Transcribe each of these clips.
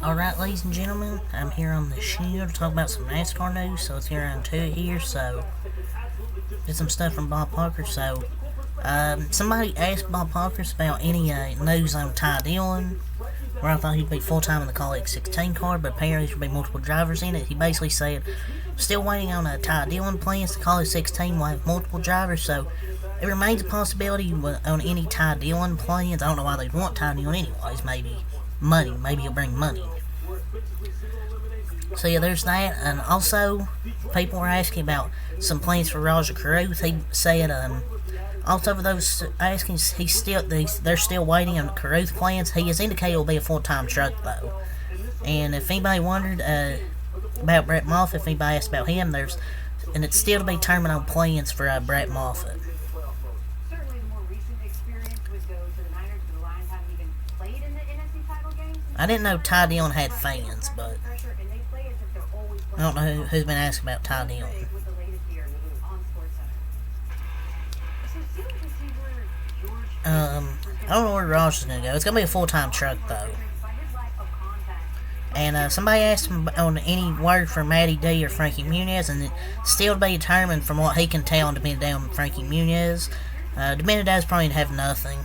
Alright, ladies and gentlemen, I'm here on the show to talk about some NASCAR news, so let's get around to it here. So, get some stuff from Bob Parker. So, somebody asked Bob Parker about any news on Ty Dillon, where I thought he'd be full-time in the Call X16 car, but apparently there should be multiple drivers in it. He basically said, still waiting on Ty Dillon plans. The Call X16 will have multiple drivers, so it remains a possibility on any Ty Dillon plans. I don't know why they'd want Ty Dillon anyways. Maybe money. Maybe he'll bring money. So yeah, there's that. And also, people were asking about some plans for Roger Carruth. He said, also for those asking, they're still waiting on the Carruth plans. He has indicated it will be a full-time truck though. And if anybody wondered about Brett Moffitt, if anybody asked about him, and it's still to be determined on plans for Brett Moffitt. I didn't know Ty Dillon had fans, but I don't know who's been asking about Ty Dillon. I don't know where Roger's gonna go. It's gonna be a full-time truck though. And somebody asked him on any word from Matty D or Frankie Muniz, and it's still to be determined from what he can tell, and depending on Frankie Muniz. Does probably have nothing.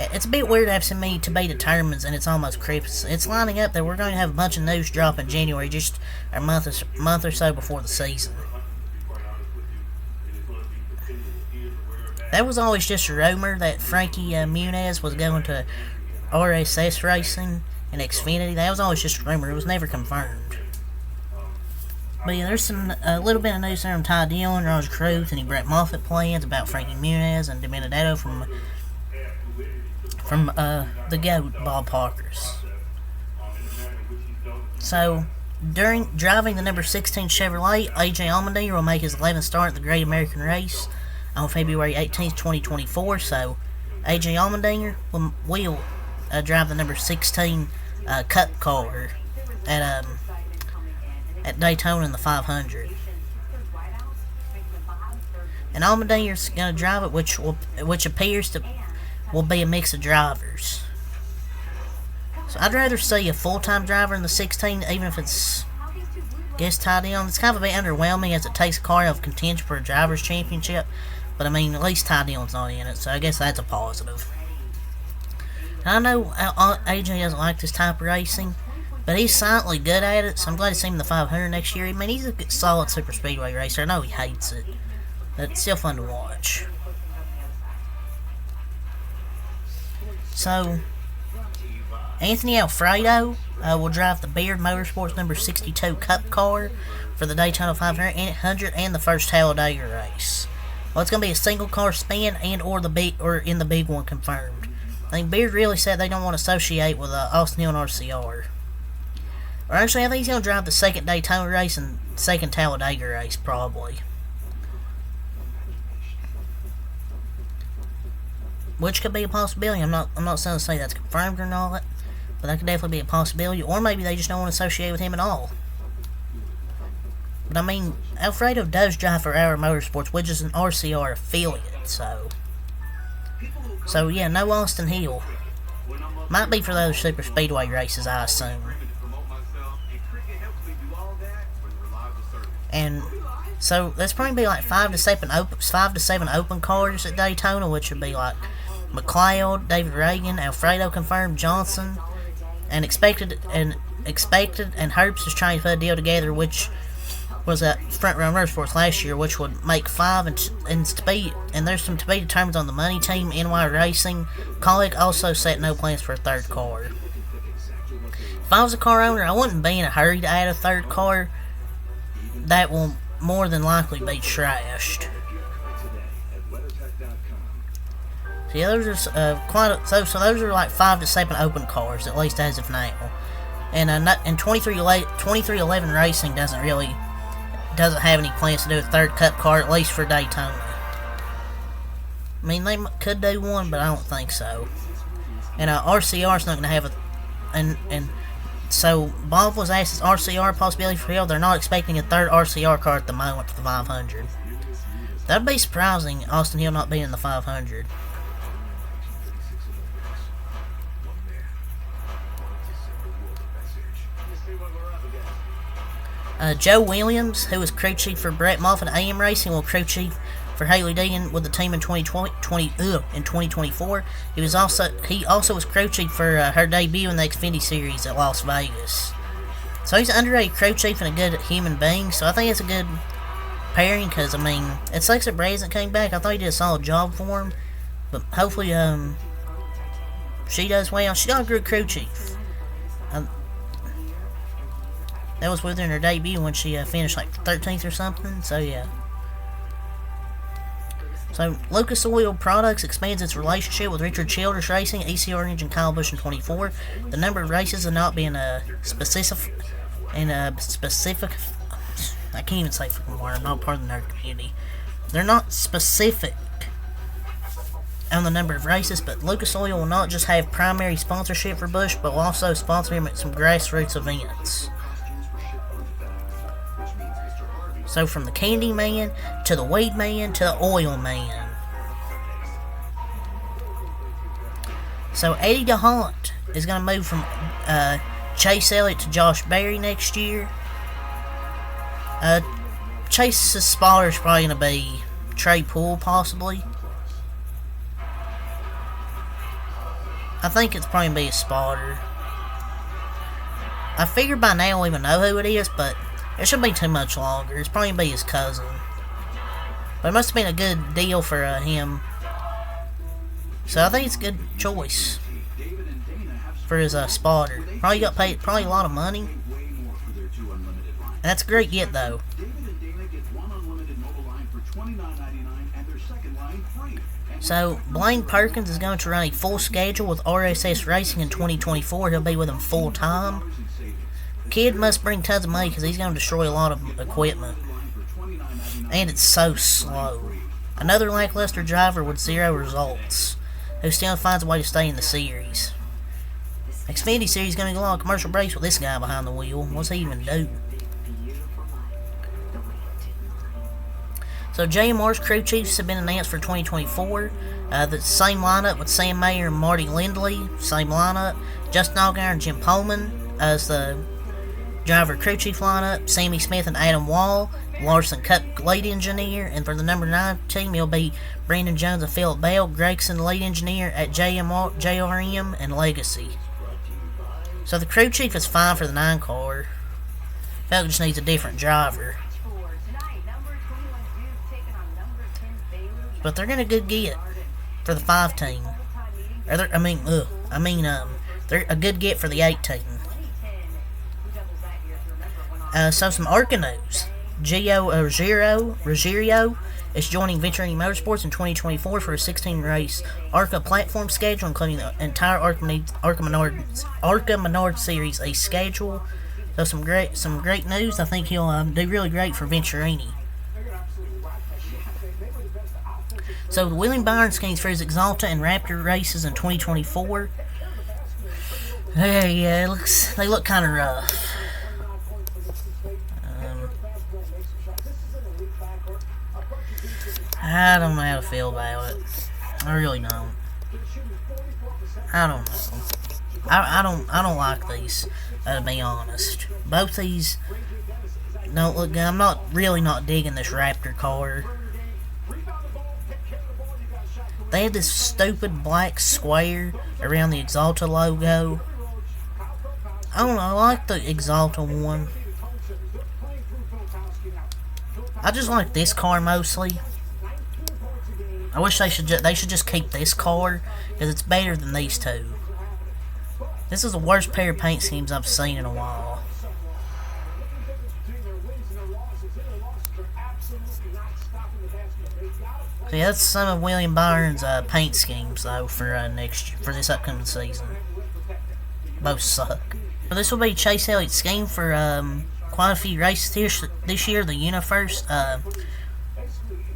It's a bit weird having me to be determined, and it's almost Christmas. It's lining up that we're going to have a bunch of news drop in January, just a month or so before the season. That was always just a rumor that Frankie Muniz was going to RSS Racing and Xfinity. That was always just a rumor. It was never confirmed. But yeah, there's a little bit of news there on Ty Dillon, Roger Carruth, and Brett Moffitt plans about Frankie Muniz and Benedetto from the GOAT, Bob Parker's. So, during driving the number 16 Chevrolet, A.J. Allmendinger will make his 11th start at the Great American Race on February 18th, 2024. So, A.J. Allmendinger will drive the number 16 Cup car at Daytona in the 500. And Allmendinger's going to drive it, which appears to will be a mix of drivers. So I'd rather see a full-time driver in the 16, even if it's Ty Dillon. It's kind of a bit underwhelming as it takes a car out of contention for a driver's championship. But I mean, at least Ty Dillon's not in it, so I guess that's a positive. I know AJ doesn't like this type of racing, but he's silently good at it, so I'm glad to see him in the 500 next year. I mean, he's a solid super speedway racer. I know he hates it, but it's still fun to watch. So, Anthony Alfredo will drive the Beard Motorsports number 62 Cup car for the Daytona 500 and the first Talladega race. Well, it's going to be a single car spin or in the big one confirmed. I think Beard really said they don't want to associate with Austin Hill and RCR. Or actually, I think he's going to drive the second Daytona race and second Talladega race, probably. Which could be a possibility. I'm not saying to say that's confirmed or not, but that could definitely be a possibility. Or maybe they just don't want to associate with him at all. But I mean, Alfredo does drive for Our Motorsports, which is an RCR affiliate, so yeah, no Austin Hill. Might be for those super speedway races, I assume. And so that's probably be like 5 to 7 open cars at Daytona, which would be like McLeod, David Reagan, Alfredo confirmed, Johnson, and expected, and Herbst is trying to put a deal together, which was at Front Row Motorsports last year, which would make 5 and there's some to be determined on the money team. NY Racing, Colic also set no plans for a third car. If I was a car owner, I wouldn't be in a hurry to add a third car. That will more than likely be trashed. So yeah, those are so those are like 5 to 7 open cars, at least as of now. And 2311 Racing doesn't have any plans to do a third Cup car, at least for Daytona. I mean, they could do one, but I don't think so. And RCR's not going to have a, and so Bob was asked, is RCR a possibility for Hill? They're not expecting a third RCR car at the moment for the 500. That'd be surprising, Austin Hill not being in the 500. Joe Williams, who was crew chief for Brett Moffitt AM Racing, will crew chief for Haley Deegan with the team in 2024. He also was crew chief for her debut in the Xfinity Series at Las Vegas. So he's an underrated crew chief and a good human being. So I think it's a good pairing because, I mean, it sucks that Bray hasn't came back. I thought he did a solid job for him. But hopefully she does well. She got a good crew chief. That was with her in her debut when she finished like 13th or something. So yeah. So Lucas Oil Products expands its relationship with Richard Childress Racing, ECR Engine, Kyle Busch in 24. The number of races are not being specific. I can't even say fucking word. I'm not part of the nerd community. They're not specific on the number of races, but Lucas Oil will not just have primary sponsorship for Busch, but will also sponsor him at some grassroots events. So from the Candy Man, to the Weed Man, to the Oil Man. So Eddie DeHunt is going to move from Chase Elliott to Josh Berry next year. Chase's spotter is probably going to be Trey Poole, possibly. I think it's probably going to be a spotter. I figured by now we'll even know who it is, but it shouldn't be too much longer. It's probably going to be his cousin. But it must have been a good deal for him. So I think it's a good choice for his spotter. Probably got paid a lot of money. And that's a great get, though. So Blaine Perkins is going to run a full schedule with RSS Racing in 2024. He'll be with them full time. Kid must bring tons of money because he's going to destroy a lot of equipment. And it's so slow. Another lackluster driver with zero results, who still finds a way to stay in the series. Xfinity Series is going to go on a commercial breaks with this guy behind the wheel. What's he even do? So JMR's crew chiefs have been announced for 2024. The same lineup with Sam Mayer and Marty Lindley. Same lineup. Justin Allgaier and Jim Pullman as the driver crew chief lineup. Sammy Smith and Adam Wall. Larson Cup lead engineer. And for the number 9 team, it'll be Brandon Jones and Philip Bell. Gregson lead engineer at JRM and Legacy. So the crew chief is fine for the 9 car. Felk just needs a different driver. But they're gonna good get for the 5 team. They're a good get for the 8 team. So some ARCA news. Gio Ruggiero is joining Venturini Motorsports in 2024 for a 16-race ARCA platform schedule, including the entire ARCA Menard Series A schedule. So some great news. I think he'll do really great for Venturini. So the William Byron schemes for his Exalta and Raptor races in 2024. Yeah, they look kind of rough. I don't know how to feel about it. I really don't. I don't know. I don't like these, to be honest. Both these don't look good. I'm not digging this Raptor car. They had this stupid black square around the Exalta logo. I don't know, I like the Exalta one. I just like this car mostly. I wish they should just keep this car, because it's better than these two. This is the worst pair of paint schemes I've seen in a while. So yeah, that's some of William Byron's paint schemes though for this upcoming season. Both suck. So this will be Chase Elliott's scheme for quite a few races this year. The Unifirst,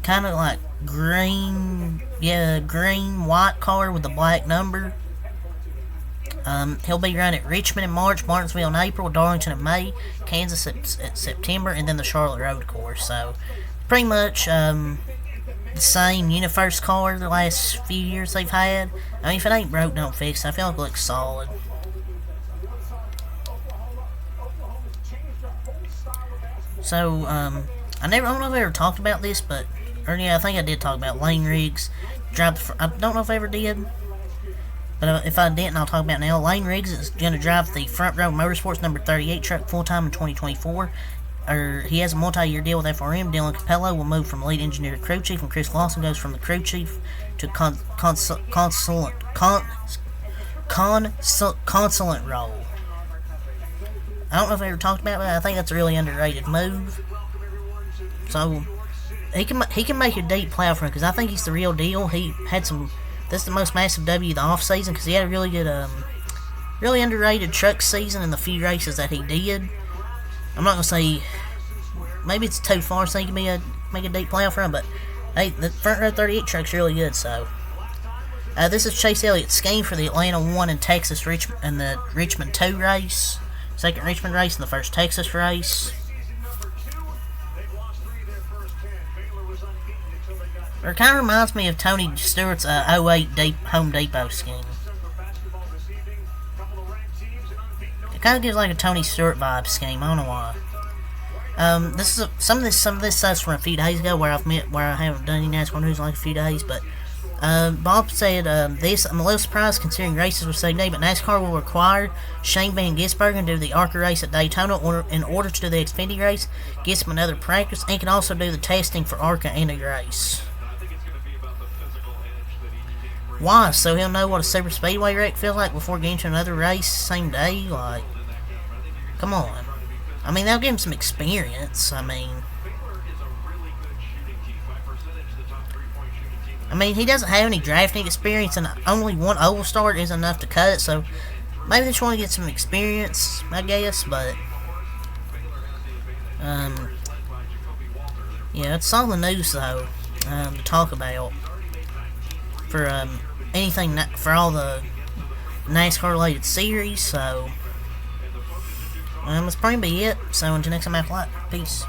kind of like green white car with the black number. He'll be running at Richmond in March, Martinsville in April, Darlington in May, Kansas at September, and then the Charlotte Road Course. So pretty much the same Unifirst car the last few years they've had. I mean, if it ain't broke, don't fix it. I feel like it looks solid. So, I don't know if I ever talked about this, but, or yeah, I think I did talk about Lane Riggs. I don't know if I ever did, but if I didn't, I'll talk about it now. Lane Riggs is going to drive the Front Row Motorsports number 38 truck full-time in 2024. He has a multi-year deal with FRM. Dylan Capello will move from lead engineer to crew chief, and Chris Lawson goes from the crew chief to consultant role. I don't know if I ever talked about it, but I think that's a really underrated move. So he can make a deep playoff run, because I think he's the real deal. He had some. That's the most massive W of the off season, because he had a really good, really underrated truck season in the few races that he did. I'm not gonna say maybe it's too far so he can make a deep playoff run, but hey, the Front Row 38 truck's really good. So this is Chase Elliott's scheme for the Atlanta 1 and the Richmond 2 race. Second Richmond race and the first Texas race. It kind of reminds me of Tony Stewart's 08 Home Depot scheme. It kind of gives like a Tony Stewart vibe scheme. I don't know why. Some of this stuff's from a few days ago where I haven't done any NASCAR news in like a few days, but Bob said this. I'm a little surprised considering races were so day, but NASCAR will require Shane Van Gisbergen to do the ARCA race at Daytona in order to do the Xfinity race. Gives him another practice and can also do the testing for ARCA and the race. Why? So he'll know what a super speedway wreck feels like before getting to another race same day? Like, come on. I mean, they'll give him some experience. I mean, he doesn't have any drafting experience, and only one oval start is enough to cut it, so maybe they just want to get some experience, I guess, but, yeah, that's all the news, though, to talk about for, anything, for all the NASCAR-related series, so, that's probably be it, so until next time, have a lot. Peace.